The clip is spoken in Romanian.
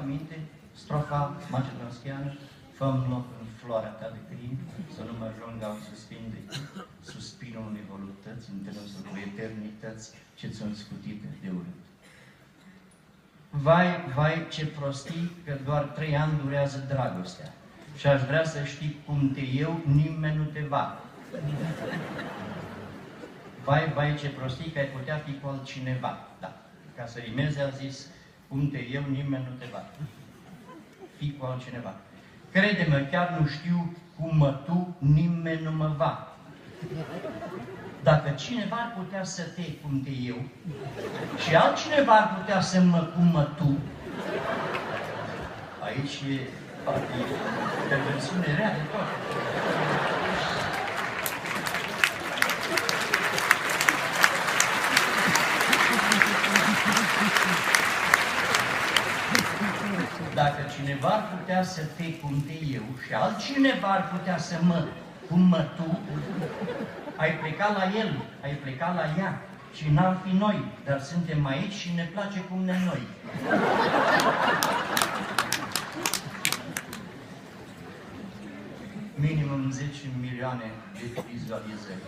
aminte strofa macedonskiană, fă-mi loc în floarea ta de crin, să nu mă ajung a suspinde suspinul unei voluptăți, întrânsul cu eternități ce ți-o scutite de urât. Vai, vai, ce prostii, că doar 3 ani durează dragostea și aș vrea să știi cum te iau, nimeni nu te va. Vai, vai, ce prostii, că ai putea fi cu altcineva. Da, ca să rimeze a zis, cum te iau, nimeni nu te va. Fii cu altcineva. Crede-mă, chiar nu știu cum mă tu, nimeni nu mă va. Dacă cineva ar putea să te cum te eu și altcineva ar putea să mă cum mă tu, aici e perversiune rea de tot. Dacă cineva ar putea să te cum te eu și altcineva ar putea să mă cum mă tu, ai plecat la el, ai plecat la ea și n-am fi noi, dar suntem aici și ne place cum ne noi. Minimum 10 milioane de vizualizări.